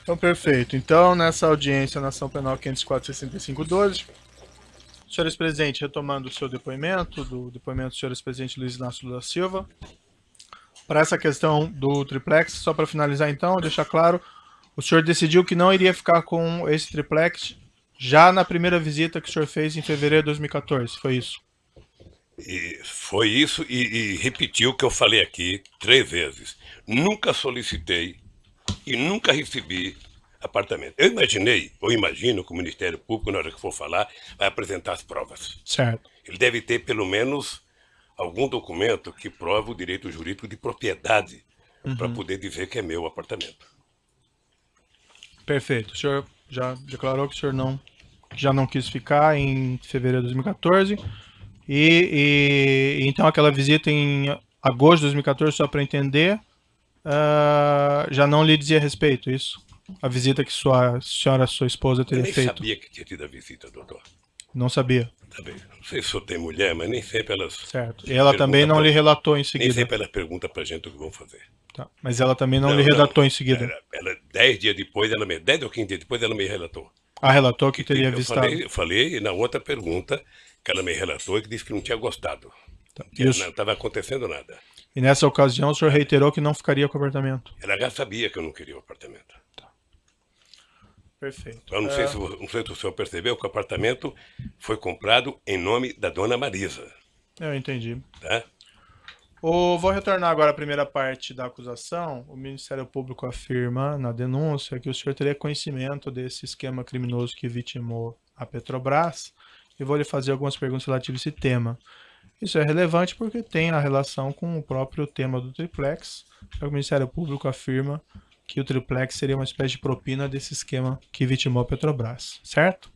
Então, perfeito. Então, nessa audiência na ação penal 504-6512, senhores presidente, retomando o seu depoimento, do depoimento do senhores presidente Luiz Inácio Lula Silva, para essa questão do triplex, só para finalizar então, deixar claro, o senhor decidiu que não iria ficar com esse triplex já na primeira visita que o senhor fez em fevereiro de 2014, foi isso? E foi isso e repetiu o que eu falei aqui 3 vezes. Nunca solicitei e nunca recebi apartamento. Eu imaginei, ou imagino que o Ministério Público, na hora que for falar, vai apresentar as provas. Certo. Ele deve ter pelo menos algum documento que prova o direito jurídico de propriedade para poder dizer que é meu apartamento. Perfeito. O senhor já declarou que o senhor já não quis ficar em fevereiro de 2014. Então aquela visita em agosto de 2014, só para entender, já não lhe dizia respeito, isso? A visita que sua esposa, teria feito? Eu nem sabia que tinha tido a visita, doutor. Não sabia? Também. Não sei se eu tenho mulher, mas nem sempre elas... Certo. E ela também não lhe relatou em seguida? Nem sempre elas perguntam pra gente o que vão fazer. Tá. Mas ela também não lhe relatou em seguida? Ela 10 dias depois, 10 ou 15 dias depois, ela me relatou. Relatou que teria avistado? Eu falei na outra pergunta que ela me relatou e que disse que não tinha gostado. Tá. Que não estava acontecendo nada. E nessa ocasião o senhor reiterou que não ficaria com o apartamento? Ela já sabia que eu não queria o apartamento. Tá. Perfeito. Eu não sei se o senhor percebeu que o apartamento foi comprado em nome da dona Marisa. Eu entendi. Tá? Vou retornar agora à primeira parte da acusação. O Ministério Público afirma na denúncia que o senhor teria conhecimento desse esquema criminoso que vitimou a Petrobras e vou lhe fazer algumas perguntas relativas a esse tema. Isso é relevante porque tem a relação com o próprio tema do triplex. O Ministério Público afirma que o triplex seria uma espécie de propina desse esquema que vitimou a Petrobras, certo?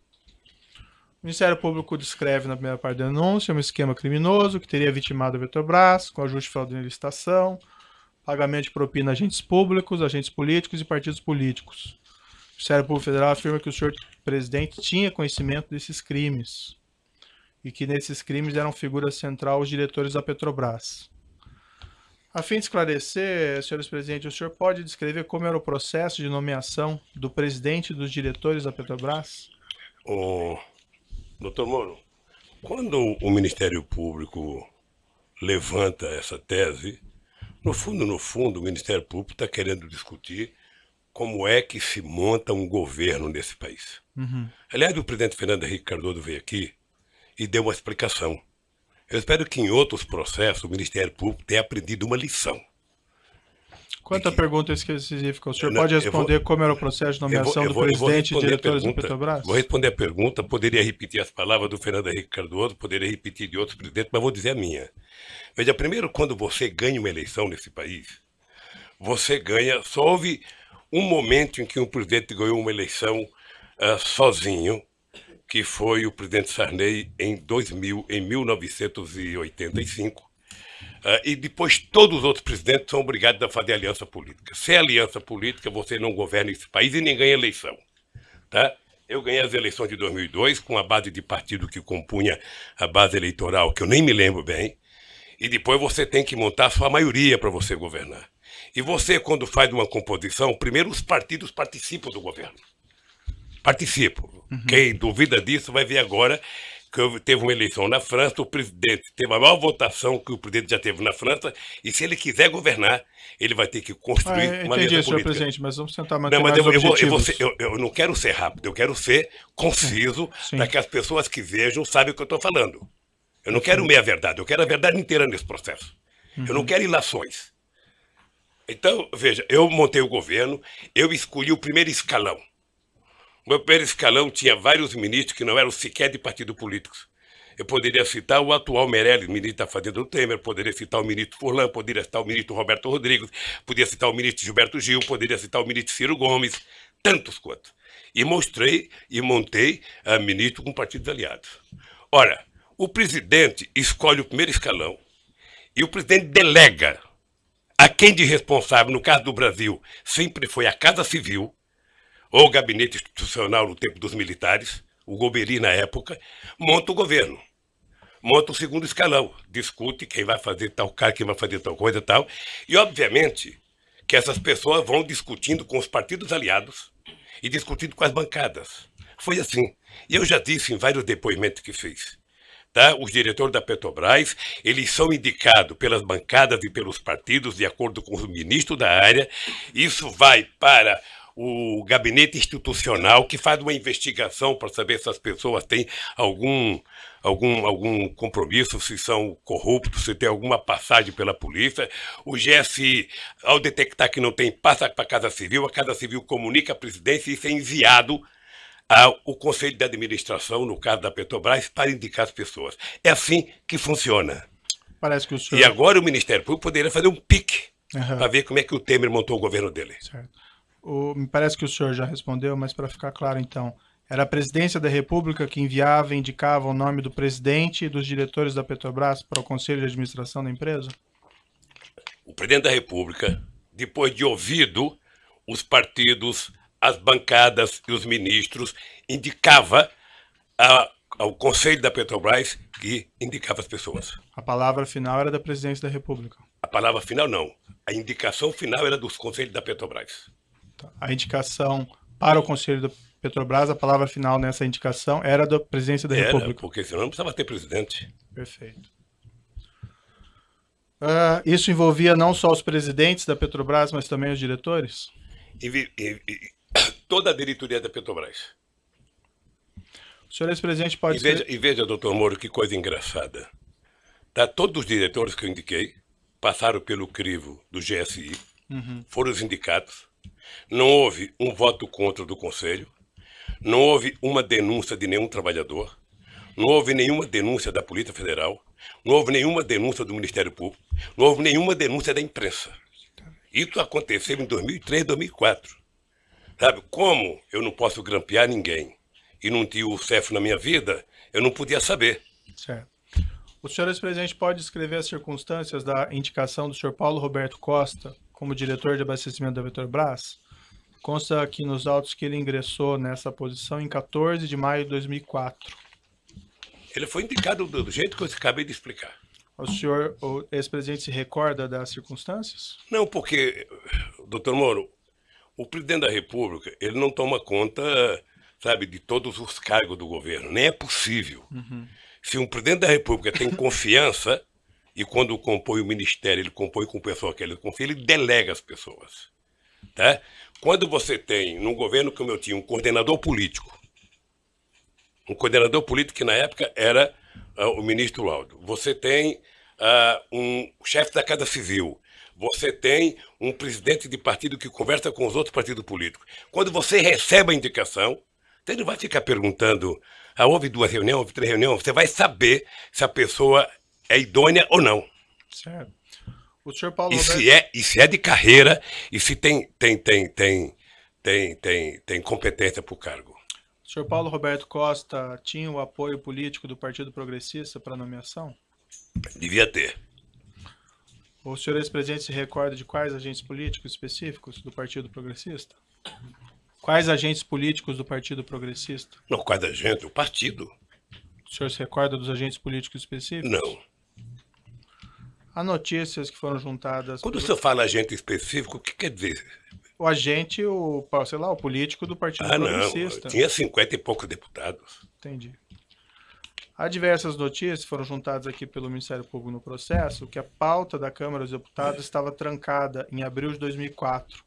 O Ministério Público descreve na primeira parte da denúncia um esquema criminoso que teria vitimado a Petrobras com ajuste fraudulento em licitação, pagamento de propina a agentes públicos, agentes políticos e partidos políticos. O Ministério Público Federal afirma que o senhor presidente tinha conhecimento desses crimes e que nesses crimes eram figura central os diretores da Petrobras. A fim de esclarecer, senhores presidentes, o senhor pode descrever como era o processo de nomeação do presidente e dos diretores da Petrobras? Doutor Moro, quando o Ministério Público levanta essa tese, no fundo, o Ministério Público está querendo discutir como é que se monta um governo nesse país. Aliás, o presidente Fernando Henrique Cardoso veio aqui e deu uma explicação. Eu espero que em outros processos o Ministério Público tenha aprendido uma lição. Quanto à pergunta específica, o senhor pode responder como era o processo de nomeação do presidente e diretores da Petrobras? Vou responder a pergunta, poderia repetir as palavras do Fernando Henrique Cardoso, poderia repetir de outros presidentes, mas vou dizer a minha. Veja, primeiro, quando você ganha uma eleição nesse país, você ganha, só houve um momento em que um presidente ganhou uma eleição sozinho, que foi o presidente Sarney em 1985, e depois todos os outros presidentes são obrigados a fazer aliança política. Sem aliança política, você não governa esse país e nem ganha eleição. Tá? Eu ganhei as eleições de 2002 com a base de partido que compunha a base eleitoral, que eu nem me lembro bem, e depois você tem que montar a sua maioria para você governar. E você, quando faz uma composição, primeiro os partidos participam do governo. Participam. Quem duvida disso vai ver agora que teve uma eleição na França, o presidente teve a maior votação que o presidente já teve na França, e se ele quiser governar, ele vai ter que construir uma aliança política. Senhor presidente, mas vamos tentar manter não, mas mais objetivos. Eu não quero ser rápido, eu quero ser conciso para que as pessoas que vejam saibam o que eu estou falando. Eu não quero meia verdade, eu quero a verdade inteira nesse processo. Eu não quero ilações. Então, veja, eu montei o governo, eu escolhi o primeiro escalão. O meu primeiro escalão tinha vários ministros que não eram sequer de partido políticos. Eu poderia citar o atual Meirelles, ministro da Fazenda do Temer, poderia citar o ministro Furlan, poderia citar o ministro Roberto Rodrigues, poderia citar o ministro Gilberto Gil, poderia citar o ministro Ciro Gomes, tantos quantos. E mostrei e montei a ministro com partidos aliados. Ora, o presidente escolhe o primeiro escalão e o presidente delega a quem de responsável, no caso do Brasil, sempre foi a Casa Civil, ou o gabinete institucional no tempo dos militares, o Golbery na época, monta o governo. Monta o segundo escalão, discute quem vai fazer tal cara, quem vai fazer tal coisa e tal. E, obviamente, que essas pessoas vão discutindo com os partidos aliados e discutindo com as bancadas. Foi assim. E eu já disse em vários depoimentos que fiz. Tá? Os diretores da Petrobras, eles são indicados pelas bancadas e pelos partidos, de acordo com os ministros da área. Isso vai para o gabinete institucional, que faz uma investigação para saber se as pessoas têm algum compromisso, se são corruptos, se tem alguma passagem pela polícia. O GSI, ao detectar que não tem, passa para a Casa Civil comunica à presidência e isso é enviado ao Conselho de Administração, no caso da Petrobras, para indicar as pessoas. É assim que funciona. Parece que o senhor... E agora o Ministério Público poderia fazer um pique para ver como é que o Temer montou o governo dele. Certo. Me parece que o senhor já respondeu, mas para ficar claro então, era a Presidência da República que enviava e indicava o nome do presidente e dos diretores da Petrobras para o Conselho de Administração da empresa? O Presidente da República, depois de ouvido os partidos, as bancadas e os ministros, indicava ao Conselho da Petrobras que indicava as pessoas. A palavra final era da Presidência da República? A palavra final não. A indicação final era dos Conselhos da Petrobras. A indicação para o Conselho da Petrobras, a palavra final nessa indicação era da Presidência da República? Porque senão não precisava ter presidente. Perfeito. Isso envolvia não só os presidentes da Petrobras, mas também os diretores? Toda a diretoria da Petrobras. O senhor ex-presidente pode... E veja, doutor Moro, que coisa engraçada. Todos os diretores que eu indiquei passaram pelo crivo do GSI, foram os indicados. Não houve um voto contra do Conselho, não houve uma denúncia de nenhum trabalhador, não houve nenhuma denúncia da Polícia Federal, não houve nenhuma denúncia do Ministério Público, não houve nenhuma denúncia da imprensa. Isso aconteceu em 2003, 2004. Sabe, como eu não posso grampear ninguém e não tinha o CEF na minha vida, eu não podia saber. Certo. O senhor ex-presidente pode descrever as circunstâncias da indicação do senhor Paulo Roberto Costa como diretor de abastecimento da Petrobras? Consta aqui nos autos que ele ingressou nessa posição em 14 de maio de 2004. Ele foi indicado do jeito que eu acabei de explicar. O senhor, o ex-presidente, se recorda das circunstâncias? Não, porque, doutor Moro, o presidente da República, ele não toma conta, sabe, de todos os cargos do governo. Nem é possível. Se um presidente da República tem confiança, e quando compõe o ministério, ele compõe com pessoa que ele confia, ele delega as pessoas. Tá? Quando você tem, num governo como eu tinha, um coordenador político que na época era o ministro Laudo, você tem um chefe da Casa Civil, você tem um presidente de partido que conversa com os outros partidos políticos. Quando você recebe a indicação, você não vai ficar perguntando, houve 2 reuniões, houve 3 reuniões, você vai saber se a pessoa é idônea ou não. Certo. O senhor Paulo se é de carreira e se tem competência para o cargo. O senhor Paulo Roberto Costa tinha o apoio político do Partido Progressista para a nomeação? Devia ter. O senhor ex-presidente se recorda de quais agentes políticos específicos do Partido Progressista? Quais agentes políticos do Partido Progressista? Não, quais agentes? O partido. O senhor se recorda dos agentes políticos específicos? Não. Há notícias que foram juntadas... Quando o senhor fala agente específico, o que quer dizer? O agente, o político do Partido Progressista. Não, tinha 50 e poucos deputados. Entendi. Há diversas notícias que foram juntadas aqui pelo Ministério Público no processo, que a pauta da Câmara dos Deputados estava trancada em abril de 2004,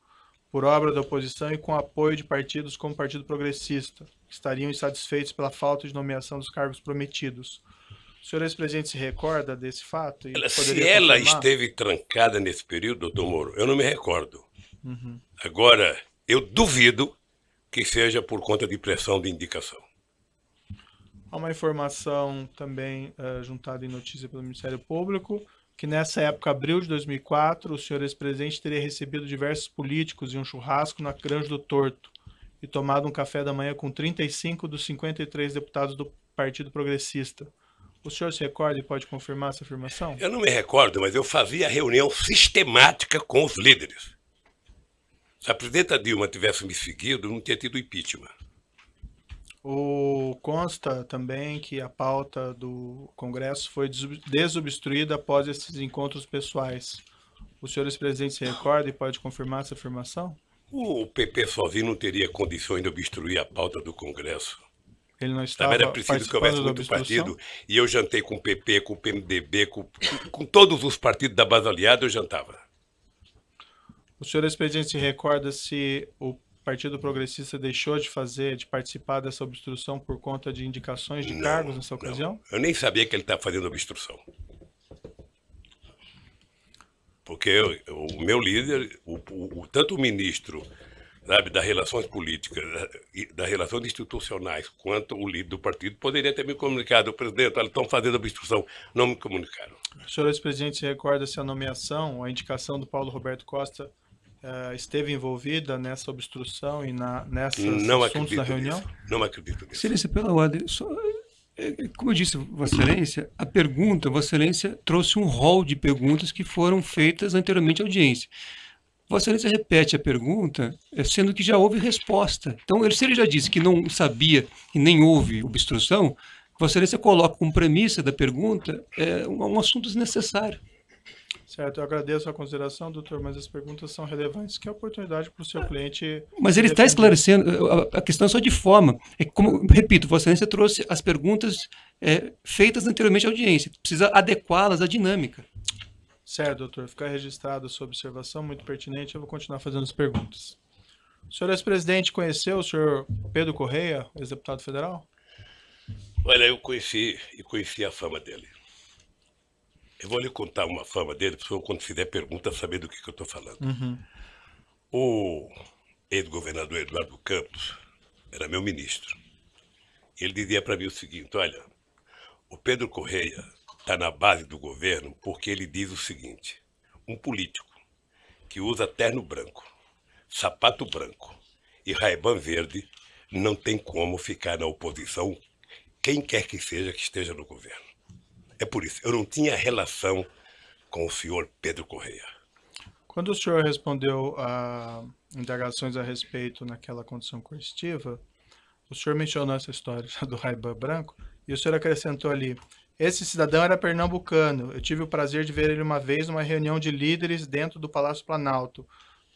por obra da oposição e com apoio de partidos como o Partido Progressista, que estariam insatisfeitos pela falta de nomeação dos cargos prometidos. O senhor ex-presidente se recorda desse fato? Se ela esteve trancada nesse período, doutor Moro, eu não me recordo. Agora, eu duvido que seja por conta de pressão de indicação. Há uma informação também juntada em notícia pelo Ministério Público, que nessa época, abril de 2004, o senhor ex-presidente teria recebido diversos políticos em um churrasco na Granja do Torto e tomado um café da manhã com 35 dos 53 deputados do Partido Progressista. O senhor se recorda e pode confirmar essa afirmação? Eu não me recordo, mas eu fazia reunião sistemática com os líderes. Se a presidenta Dilma tivesse me seguido, não tinha tido impeachment. Consta também que a pauta do Congresso foi desobstruída após esses encontros pessoais. O senhor ex-presidente se recorda e pode confirmar essa afirmação? O PP sozinho não teria condições de obstruir a pauta do Congresso. Ele não estava Era preciso que houvesse muito partido, e eu jantei com o PP, com o PMDB, com todos os partidos da base aliada, eu jantava. O senhor ex-presidente se recorda se o Partido Progressista deixou de participar dessa obstrução por conta de indicações de cargos nessa ocasião? Eu nem sabia que ele estava fazendo obstrução. Porque o meu líder, tanto o ministro, sabe, das relações políticas, das relações institucionais, quanto o líder do partido, poderia ter me comunicado. Presidente, eles estão fazendo obstrução. Não me comunicaram. O senhor ex-presidente se recorda se a nomeação, a indicação do Paulo Roberto Costa esteve envolvida nessa obstrução e nesses assuntos da reunião? Nisso. Não acredito nisso. Excelência, pela ordem, como eu disse, Vossa Excelência, a pergunta, Vossa Excelência trouxe um rol de perguntas que foram feitas anteriormente à audiência. Vossa Excelência repete a pergunta, sendo que já houve resposta. Então, se ele já disse que não sabia e nem houve obstrução, Vossa Excelência coloca como premissa da pergunta um assunto desnecessário. Certo, eu agradeço a consideração, doutor, mas as perguntas são relevantes. Que oportunidade para o seu cliente... Mas ele está esclarecendo, a questão é só de forma. Como, repito, Vossa Excelência trouxe as perguntas feitas anteriormente à audiência. Precisa adequá-las à dinâmica. Certo, doutor. Ficar registrado a sua observação, muito pertinente. Eu vou continuar fazendo as perguntas. O senhor ex-presidente conheceu o senhor Pedro Correia, ex-deputado federal? Olha, eu conheci a fama dele. Eu vou lhe contar uma fama dele, para quando fizer pergunta, saber do que eu estou falando. Uhum. O ex-governador Eduardo Campos era meu ministro. Ele dizia para mim o seguinte: olha, o Pedro Correia está na base do governo porque ele diz o seguinte: um político que usa terno branco, sapato branco e Ray-Ban verde não tem como ficar na oposição, quem quer que seja que esteja no governo. É por isso, eu não tinha relação com o senhor Pedro Correia. Quando o senhor respondeu a indagações a respeito naquela condição coercitiva, o senhor mencionou essa história do Ray-Ban branco e o senhor acrescentou ali: esse cidadão era pernambucano, eu tive o prazer de ver ele uma vez numa reunião de líderes dentro do Palácio Planalto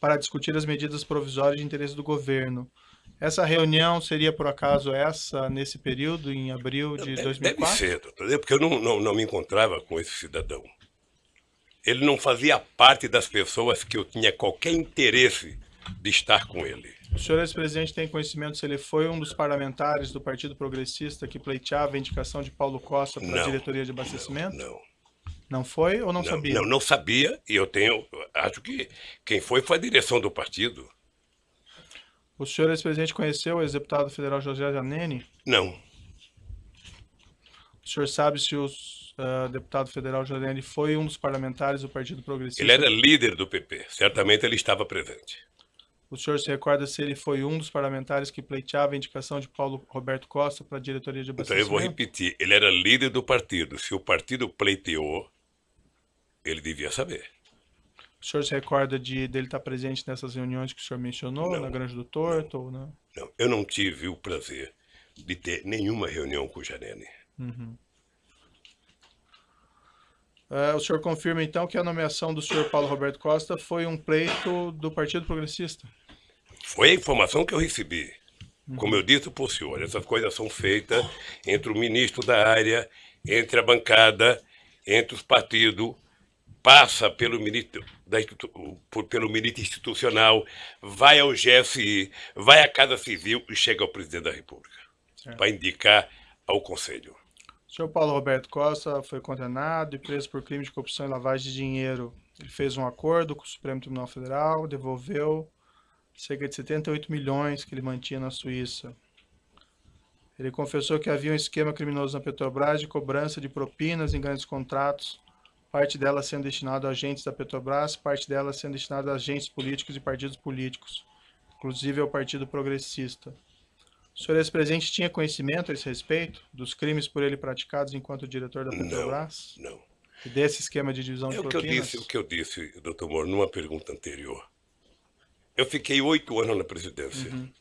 para discutir as medidas provisórias de interesse do governo. Essa reunião seria, por acaso, nesse período, em abril de 2004? Deve ser, doutor, porque eu não me encontrava com esse cidadão. Ele não fazia parte das pessoas que eu tinha qualquer interesse de estar com ele. O senhor ex-presidente tem conhecimento se ele foi um dos parlamentares do Partido Progressista que pleiteava a indicação de Paulo Costa para a diretoria de abastecimento? Não. Não foi ou não sabia? Não sabia, e acho que quem foi a direção do partido. O senhor ex-presidente conheceu o ex-deputado federal José Janene? Não. O senhor sabe se o deputado federal Janene foi um dos parlamentares do Partido Progressista? Ele era líder do PP, certamente ele estava presente. O senhor se recorda se ele foi um dos parlamentares que pleiteava a indicação de Paulo Roberto Costa para a diretoria de abastecimento? Então eu vou repetir, ele era líder do partido. Se o partido pleiteou, ele devia saber. O senhor se recorda dele estar presente nessas reuniões que o senhor mencionou, na Granja do Torto? Ou não? Não, eu não tive o prazer de ter nenhuma reunião com o Janene. Uhum. O senhor confirma, então, que a nomeação do senhor Paulo Roberto Costa foi um pleito do Partido Progressista? Foi a informação que eu recebi. Como eu disse para o senhor, essas coisas são feitas entre o ministro da área, entre a bancada, entre os partidos, passa pelo ministro institucional, vai ao GSI, vai à Casa Civil e chega ao presidente da República para indicar ao Conselho. O senhor Paulo Roberto Costa foi condenado e preso por crime de corrupção e lavagem de dinheiro. Ele fez um acordo com o Supremo Tribunal Federal, devolveu cerca de 78 milhões que ele mantinha na Suíça. Ele confessou que havia um esquema criminoso na Petrobras de cobrança de propinas em grandes contratos, parte dela sendo destinada a agentes da Petrobras, parte dela sendo destinada a agentes políticos e partidos políticos, inclusive ao Partido Progressista. O senhor ex-presidente tinha conhecimento a esse respeito dos crimes por ele praticados enquanto diretor da Petrobras? Não. E desse esquema de divisão de propinas? O que eu disse, doutor Moro, numa pergunta anterior. Eu fiquei 8 anos na presidência. Uhum.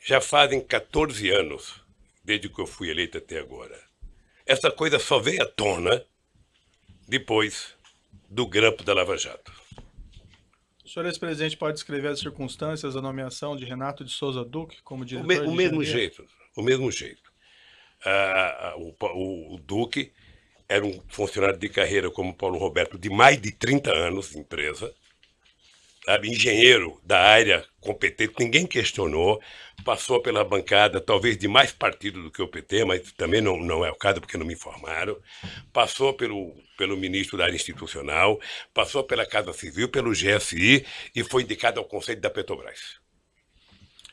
Já fazem 14 anos, desde que eu fui eleito até agora. Essa coisa só veio à tona depois do grampo da Lava Jato. O senhor ex-presidente pode descrever as circunstâncias da nomeação de Renato de Souza Duque como diretor O mesmo jeito, o mesmo jeito. O Duque era um funcionário de carreira como Paulo Roberto de mais de 30 anos de empresa, sabe, engenheiro da área competente, ninguém questionou, passou pela bancada talvez de mais partido do que o PT, mas também não é o caso porque não me informaram, passou pelo ministro da área institucional, passou pela Casa Civil, pelo GSI e foi indicado ao Conselho da Petrobras.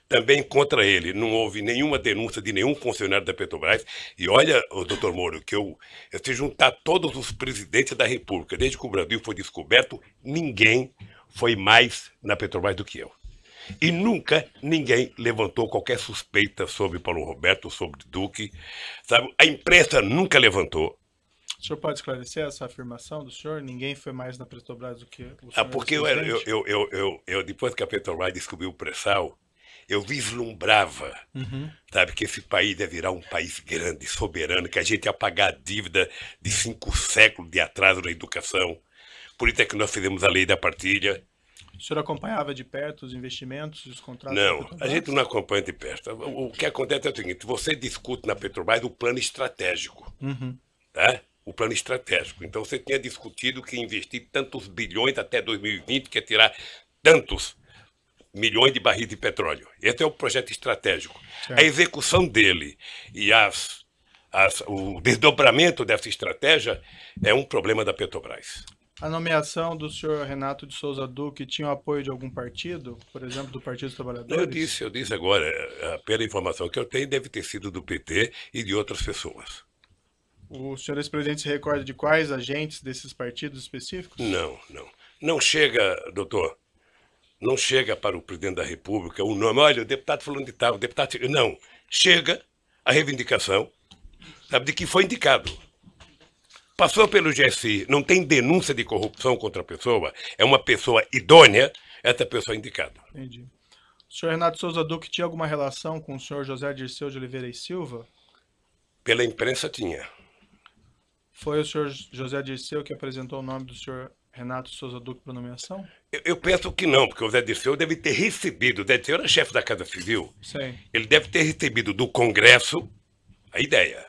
Também contra ele não houve nenhuma denúncia de nenhum funcionário da Petrobras. E olha, doutor Moro, que se juntar todos os presidentes da República, desde que o Brasil foi descoberto, ninguém foi mais na Petrobras do que eu. E nunca ninguém levantou qualquer suspeita sobre Paulo Roberto, sobre Duque. Sabe? A imprensa nunca levantou. O senhor pode esclarecer essa afirmação do senhor? Ninguém foi mais na Petrobras do que o senhor? Porque eu depois que a Petrobras descobriu o pré-sal, eu vislumbrava, sabe, que esse país ia virar um país grande, soberano, que a gente ia pagar a dívida de 5 séculos de atraso na educação. Por isso é que nós fizemos a lei da partilha. O senhor acompanhava de perto os investimentos e os contratos? Não, a gente não acompanha de perto. O que acontece é o seguinte, você discute na Petrobras o plano estratégico, tá? O plano estratégico. Então você tinha discutido que investir tantos bilhões até 2020, que é tirar tantos milhões de barris de petróleo. Esse é o projeto estratégico. Certo. A execução dele e o desdobramento dessa estratégia é um problema da Petrobras. A nomeação do senhor Renato de Souza Duque tinha o apoio de algum partido? Por exemplo, do Partido dos Trabalhadores? Eu disse agora, pela informação que eu tenho, deve ter sido do PT e de outras pessoas. O senhor ex-presidente se recorda de quais agentes desses partidos específicos? Não. Não chega, doutor. Não chega para o presidente da República o nome, olha, o deputado falando de tal, o deputado... Não, chega a reivindicação, sabe, de que foi indicado. Passou pelo GSI, não tem denúncia de corrupção contra a pessoa, é uma pessoa idônea, essa pessoa é indicada. Entendi. O senhor Renato Souza Duque tinha alguma relação com o senhor José Dirceu de Oliveira e Silva? Pela imprensa tinha. Foi o senhor José Dirceu que apresentou o nome do senhor Renato Souza Duque para nomeação? Eu penso que não, porque o Zé Dirceu deve ter recebido, o Zé Dirceu era chefe da Casa Civil, sim, ele deve ter recebido do Congresso a ideia.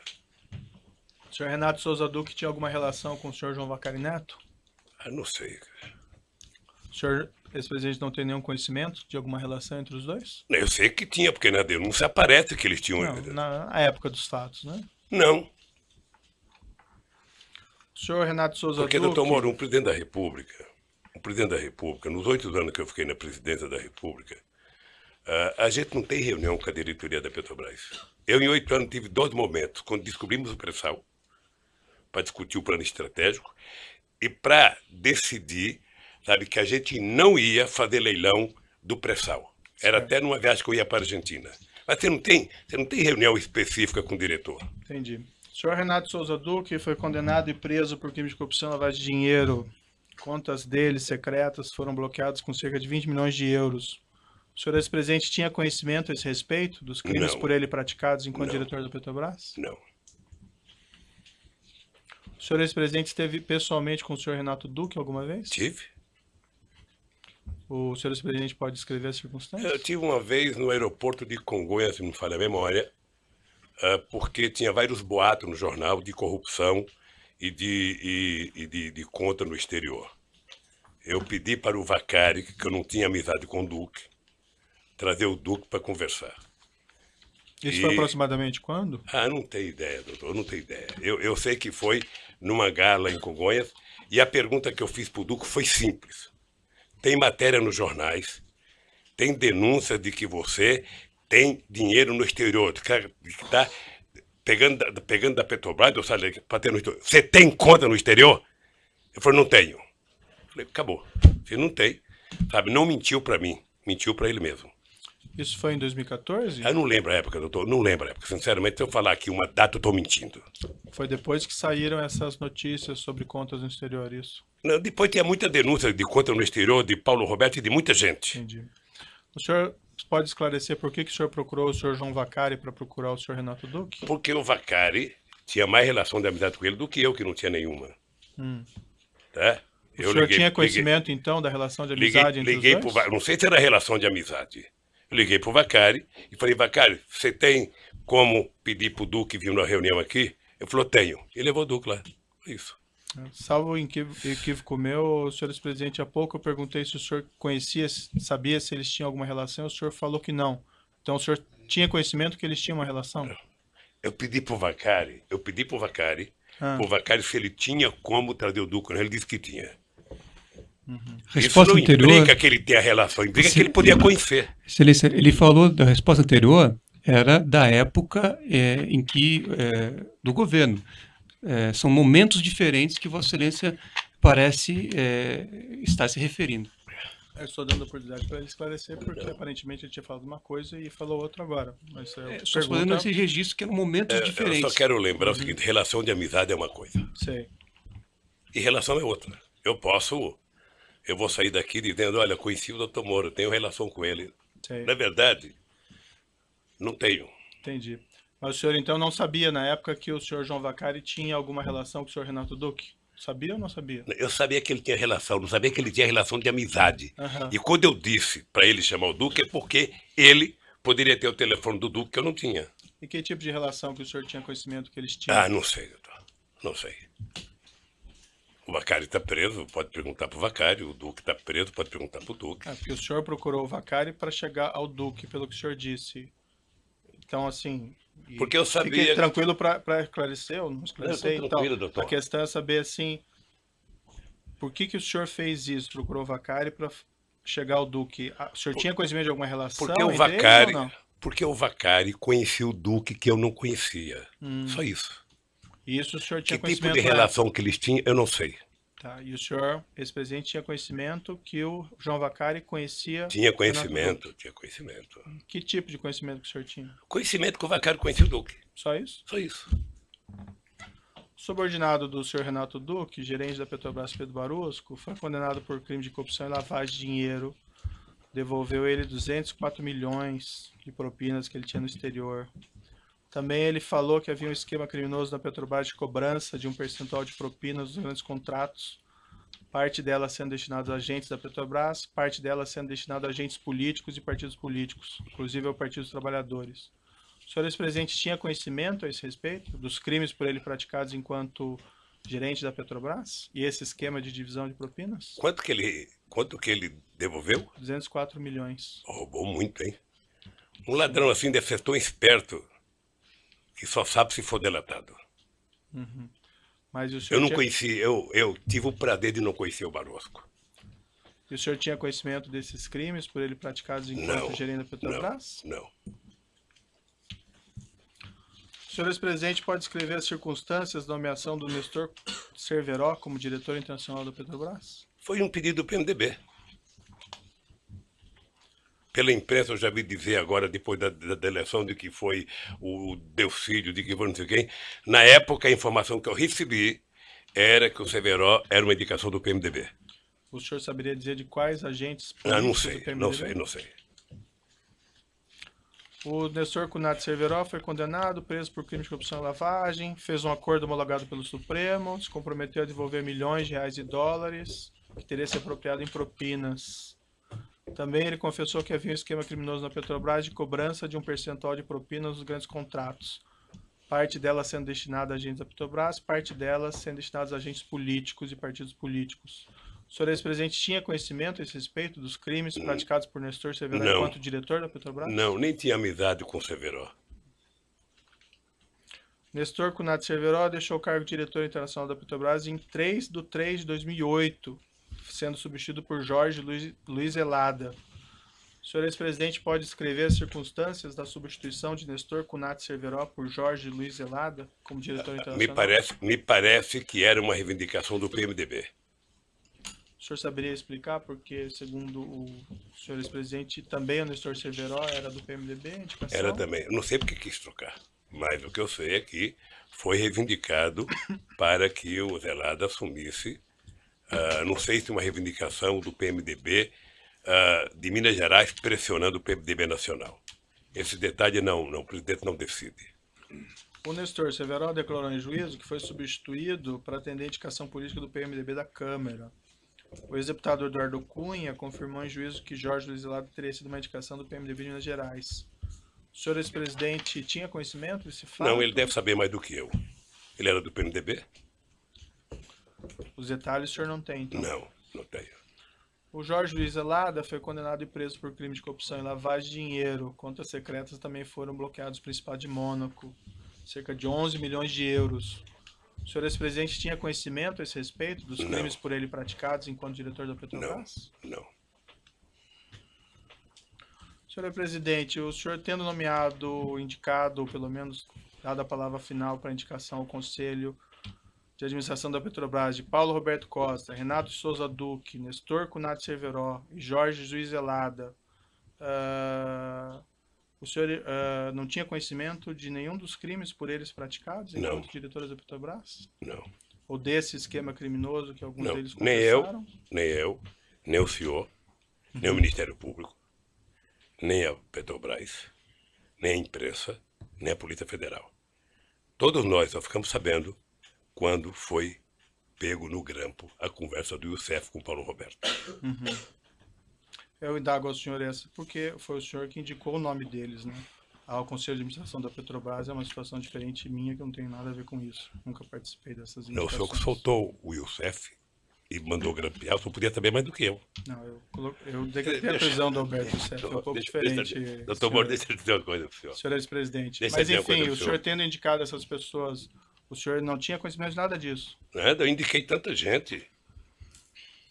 O senhor Renato Souza Duque tinha alguma relação com o senhor João Vacari Neto? Não sei. O senhor ex-presidente não tem nenhum conhecimento de alguma relação entre os dois? Eu sei que tinha, porque na denúncia aparece que eles tinham... Não, na época dos fatos, né? Não. O senhor Renato Souza Porque, Duque... doutor Moro, o presidente da República, nos 8 anos que eu fiquei na presidência da República, a gente não tem reunião com a diretoria da Petrobras. Eu, em 8 anos, tive 2 momentos, quando descobrimos o pré-sal, para discutir o plano estratégico, e para decidir, sabe, que a gente não ia fazer leilão do pré-sal. Era até numa viagem que eu ia para a Argentina. Mas você não tem reunião específica com o diretor. Entendi. O senhor Renato Souza Duque foi condenado e preso por crime de corrupção e lavagem de dinheiro. Contas dele secretas foram bloqueadas com cerca de 20 milhões de euros. O senhor ex-presidente tinha conhecimento a esse respeito dos crimes por ele praticados enquanto diretor da Petrobras? Não. O senhor ex-presidente esteve pessoalmente com o senhor Renato Duque alguma vez? Tive. O senhor ex-presidente pode descrever as circunstâncias? Eu tive uma vez no aeroporto de Congonhas, se não me falha a memória, porque tinha vários boatos no jornal de corrupção e de conta no exterior. Eu pedi para o Vacari, que eu não tinha amizade com o Duque, trazer o Duque para conversar. Isso foi aproximadamente quando? Não tenho ideia, doutor, não tenho ideia. Eu sei que foi numa gala em Congonhas, e a pergunta que eu fiz para o Duque foi simples. Tem matéria nos jornais, tem denúncia de que você tem dinheiro no exterior, que está pegando da Petrobras, para ter no exterior. Você tem conta no exterior? Eu falei, não tenho. Eu falei, acabou. Você não tem. Sabe, não mentiu para mim, mentiu para ele mesmo. Isso foi em 2014? Eu não lembro a época, doutor, não lembro a época. Sinceramente, se eu falar aqui uma data, eu estou mentindo. Foi depois que saíram essas notícias sobre contas no exterior, isso? Não, depois tinha muita denúncia de conta no exterior, de Paulo Roberto e de muita gente. Entendi. O senhor pode esclarecer por que o senhor procurou o senhor João Vacari para procurar o senhor Renato Duque? Porque o Vacari tinha mais relação de amizade com ele do que eu, que não tinha nenhuma. Tá? O senhor tinha conhecimento, então, da relação de amizade entre os dois? Não sei se era relação de amizade. Eu liguei para o Vacari e falei, Vacari, você tem como pedir para o Duque vir na reunião aqui? Ele falou, tenho. E levou o Duque lá. Isso. Salvo equívoco meu, senhor presidente, há pouco eu perguntei se o senhor conhecia, sabia se eles tinham alguma relação, o senhor falou que não. Então o senhor tinha conhecimento que eles tinham uma relação? Eu pedi para o Vacari, o Vacari se ele tinha como trazer o Duque, ele disse que tinha. Resposta Isso não anterior, implica que ele tenha relação, implica que ele podia conhecer. Excelência, ele falou da resposta anterior, era da época em que, do governo. São momentos diferentes que Vossa Excelência parece estar se referindo. Eu estou dando oportunidade para ele esclarecer, porque aparentemente ele tinha falado uma coisa e falou outra agora. Mas estou fazendo esse registro que eram momentos diferentes. Eu só quero lembrar o seguinte, relação de amizade é uma coisa. Sei. E relação é outra. Eu vou sair daqui dizendo, olha, conheci o Dr. Moro, tenho relação com ele. Sei. Na verdade, não tenho. Entendi. Mas o senhor então não sabia na época que o senhor João Vacari tinha alguma relação com o senhor Renato Duque? Sabia ou não sabia? Eu sabia que ele tinha relação, não sabia que ele tinha relação de amizade. Uhum. E quando eu disse para ele chamar o Duque, é porque ele poderia ter o telefone do Duque que eu não tinha. E que tipo de relação que o senhor tinha conhecimento que eles tinham? Ah, não sei, doutor. Não sei. O Vacari está preso, pode perguntar para o Vacari. O Duque está preso, pode perguntar para o Duque. Porque o senhor procurou o Vacari para chegar ao Duque, pelo que o senhor disse. Então, assim... Porque eu sabia... Fiquei tranquilo para esclarecer ou não esclarecer? Não, tranquilo, então, doutor. A questão é saber, assim, por que o senhor fez isso? Procurou o Vacari para chegar ao Duque? O senhor tinha conhecimento de alguma relação porque o Vacari, porque o Vacari conhecia o Duque que eu não conhecia. Só isso. E isso o senhor tinha que conhecimento? Que tipo de relação que eles tinham, eu não sei. Tá, e o senhor, ex-presidente, tinha conhecimento que o João Vacari conhecia... Tinha conhecimento, tinha conhecimento. Que tipo de conhecimento que o senhor tinha? Conhecimento que o Vacari conhecia o Duque. Só isso? Só isso. Subordinado do senhor Renato Duque, gerente da Petrobras Pedro Barusco, foi condenado por crime de corrupção e lavagem de dinheiro. Devolveu ele 204 milhões de propinas que ele tinha no exterior. Também ele falou que havia um esquema criminoso na Petrobras de cobrança de um percentual de propinas dos grandes contratos, parte dela sendo destinada a agentes da Petrobras, parte dela sendo destinada a agentes políticos e partidos políticos, inclusive ao Partido dos Trabalhadores. O senhor ex-presidente tinha conhecimento a esse respeito dos crimes por ele praticados enquanto gerente da Petrobras? E esse esquema de divisão de propinas? Quanto que ele devolveu? 204 milhões. Roubou muito, hein? Um ladrão assim deve ser tão esperto que só sabe se for delatado. Uhum. Mas o senhor eu não conheci, eu tive o prazer de não conhecer o Barosco. E o senhor tinha conhecimento desses crimes por ele praticados enquanto gerente da Petrobras? Não. O senhor ex-presidente pode descrever as circunstâncias da nomeação do Nestor Cerveró como diretor internacional da Petrobras? Foi um pedido do PMDB. Pela imprensa eu já vi dizer agora, depois da eleição, de que foi o Delcídio, de que foi não sei quem. Na época, a informação que eu recebi era que o Cerveró era uma indicação do PMDB. O senhor saberia dizer de quais agentes políticos não do sei, PMDB? não sei. O Nestor Cunhat Cerveró foi condenado, preso por crime de corrupção e lavagem, fez um acordo homologado pelo Supremo, se comprometeu a devolver milhões de reais e dólares, que teria se apropriado em propinas. Também ele confessou que havia um esquema criminoso na Petrobras de cobrança de um percentual de propinas nos grandes contratos. Parte dela sendo destinada a agentes da Petrobras, parte dela sendo destinada a agentes políticos e partidos políticos. O senhor ex-presidente tinha conhecimento a esse respeito dos crimes praticados por Nestor Cerveró enquanto diretor da Petrobras? Não, nem tinha amizade com o Cerveró. Nestor Cunhat Cerveró deixou o cargo de diretor internacional da Petrobras em 3/3/2008. Sendo substituído por Jorge Luiz Elada. O senhor ex-presidente pode descrever as circunstâncias da substituição de Nestor Cunhat Cerveró por Jorge Luiz Elada como diretor internacional? Me parece que era uma reivindicação do PMDB. O senhor saberia explicar porque, segundo o senhor ex-presidente, também o Nestor Cerveró era do PMDB? Indicação? Era também. Eu não sei porque quis trocar, mas o que eu sei é que foi reivindicado para que o Zelada assumisse. Não sei se uma reivindicação do PMDB de Minas Gerais pressionando o PMDB nacional. Esse detalhe o presidente não decide. O Nestor Cerveró declarou em juízo que foi substituído para atender a indicação política do PMDB da Câmara. O ex-deputado Eduardo Cunha confirmou em juízo que Jorge Luiz Zelada teria sido uma indicação do PMDB de Minas Gerais. O senhor ex-presidente tinha conhecimento desse fato? Não, ele deve saber mais do que eu. Ele era do PMDB? Os detalhes o senhor não tem, então? Não tenho. O Jorge Luiz Zelada foi condenado e preso por crime de corrupção e lavagem de dinheiro. Contas secretas também foram bloqueados no Principado de Mônaco. Cerca de 11 milhões de euros. O senhor ex-presidente tinha conhecimento a esse respeito dos crimes por ele praticados enquanto diretor da Petrobras? Não. Senhor presidente, o senhor tendo nomeado, indicado, ou pelo menos dado a palavra final para indicação ao Conselho de Administração da Petrobras de Paulo Roberto Costa, Renato Souza Duque, Nestor Cunati Cerveró e Jorge Luiz Zelada, o senhor não tinha conhecimento de nenhum dos crimes por eles praticados enquanto diretores da Petrobras? Não. Ou desse esquema criminoso que alguns deles confessaram? Nem eu, nem o senhor, nem o Ministério Público, nem a Petrobras, nem a imprensa, nem a Polícia Federal. Todos nós só ficamos sabendo quando foi pego no grampo a conversa do Youssef com Paulo Roberto. Eu indago ao senhor essa porque foi o senhor que indicou o nome deles, né? Ao Conselho de Administração da Petrobras é uma situação diferente minha, que eu não tenho nada a ver com isso. Nunca participei dessas indicações. Não, o senhor que soltou o Youssef e mandou grampear, o senhor podia saber mais do que eu. Não, eu decretei a prisão do Alberto Youssef, é um pouco diferente. Doutor Moro, deixa eu dizer uma coisa pro senhor. Senhor ex-presidente. Mas enfim, o senhor tendo indicado essas pessoas, o senhor não tinha conhecimento de nada disso? Nada, eu indiquei tanta gente.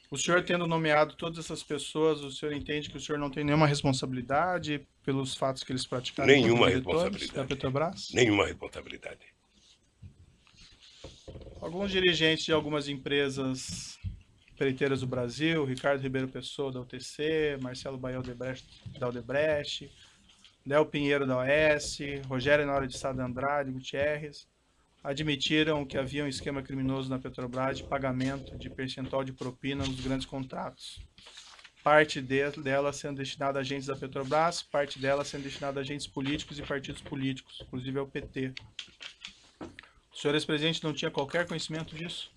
O senhor tendo nomeado todas essas pessoas, o senhor entende que o senhor não tem nenhuma responsabilidade pelos fatos que eles praticaram? Nenhuma responsabilidade. Da Petrobras? Nenhuma responsabilidade. Alguns dirigentes de algumas empresas empreiteiras do Brasil, Ricardo Ribeiro Pessoa da UTC, Marcelo Bael da Odebrecht, Léo Pinheiro da OS, Rogério Honório de Sá de Andrade, Gutierrez, admitiram que havia um esquema criminoso na Petrobras de pagamento de percentual de propina nos grandes contratos. Parte dela sendo destinada a agentes da Petrobras, parte dela sendo destinada a agentes políticos e partidos políticos, inclusive ao PT. O senhor ex-presidente não tinha qualquer conhecimento disso?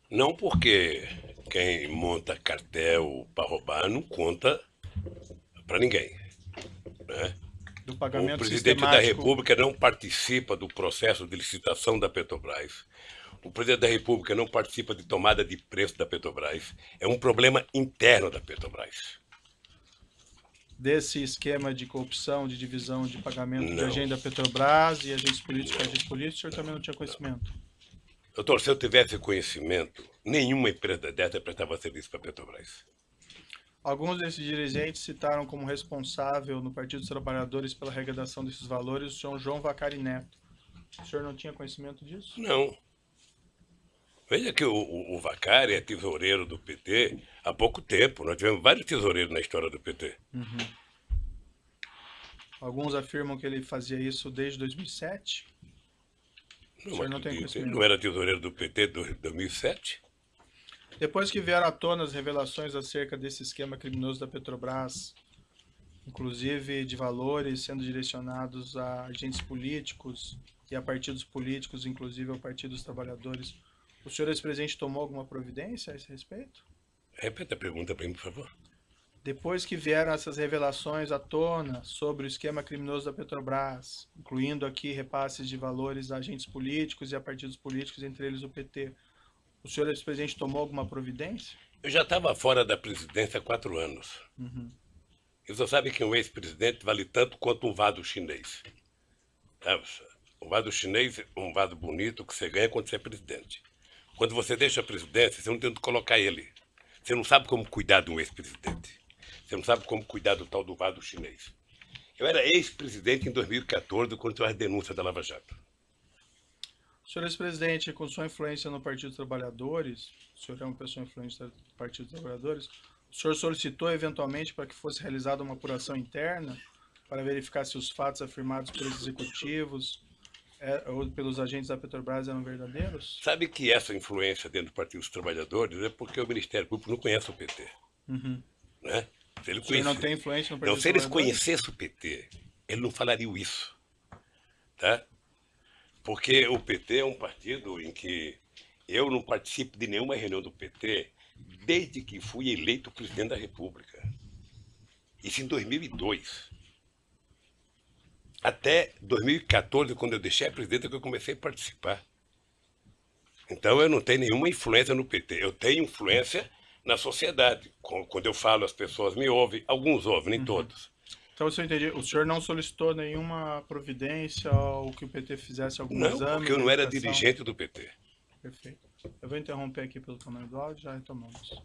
Não, porque quem monta cartel para roubar não conta para ninguém, né? Do pagamento o presidente da República não participa do processo de licitação da Petrobras. O presidente da República não participa de tomada de preço da Petrobras. É um problema interno da Petrobras. Desse esquema de corrupção, de divisão de pagamento de agente da Petrobras e agentes políticos, o senhor também não tinha conhecimento? Doutor, se eu tivesse conhecimento, nenhuma empresa dessa prestava serviço para a Petrobras. Alguns desses dirigentes citaram como responsável no Partido dos Trabalhadores pela arrecadação desses valores o senhor João Vacari Neto. O senhor não tinha conhecimento disso? Não. Veja que o Vacari é tesoureiro do PT há pouco tempo. Nós tivemos vários tesoureiros na história do PT. Alguns afirmam que ele fazia isso desde 2007? O senhor não tem conhecimento? Não era tesoureiro do PT desde 2007? Depois que vieram à tona as revelações acerca desse esquema criminoso da Petrobras, inclusive de valores sendo direcionados a agentes políticos e a partidos políticos, inclusive ao Partido dos Trabalhadores, o senhor ex-presidente tomou alguma providência a esse respeito? Repita a pergunta para mim, por favor. Depois que vieram essas revelações à tona sobre o esquema criminoso da Petrobras, incluindo aqui repasses de valores a agentes políticos e a partidos políticos, entre eles o PT, o senhor ex-presidente tomou alguma providência? Eu já estava fora da presidência há 4 anos. E você sabe que um ex-presidente vale tanto quanto um vaso chinês. Um vaso chinês é um vaso bonito que você ganha quando você é presidente. Quando você deixa a presidência, você não tem onde colocar ele. Você não sabe como cuidar de um ex-presidente. Você não sabe como cuidar do tal do vaso chinês. Eu era ex-presidente em 2014, quando teve a denúncia da Lava Jato. Senhor ex-presidente, com sua influência no Partido dos Trabalhadores, o senhor é uma pessoa influente do Partido dos Trabalhadores, o senhor solicitou eventualmente para que fosse realizada uma apuração interna para verificar se os fatos afirmados pelos executivos ou pelos agentes da Petrobras eram verdadeiros? Sabe que essa influência dentro do Partido dos Trabalhadores é porque o Ministério Público não conhece o PT. Né? Se ele não tem influência no Partido dos Trabalhadores? Se eles conhecessem o PT, ele não falaria isso. Tá? Porque o PT é um partido em que Eu não participo de nenhuma reunião do PT desde que fui eleito presidente da República. Isso em 2002. Até 2014, quando eu deixei a presidenta, que eu comecei a participar. Então eu não tenho nenhuma influência no PT. Eu tenho influência na sociedade. Quando eu falo, as pessoas me ouvem. Alguns ouvem, nem todos. Então, se eu entendi, o senhor não solicitou nenhuma providência ou que o PT fizesse algum exame? Não, porque eu não era dirigente do PT. Perfeito. Eu vou interromper aqui pelo tamanho do áudio, já retomamos.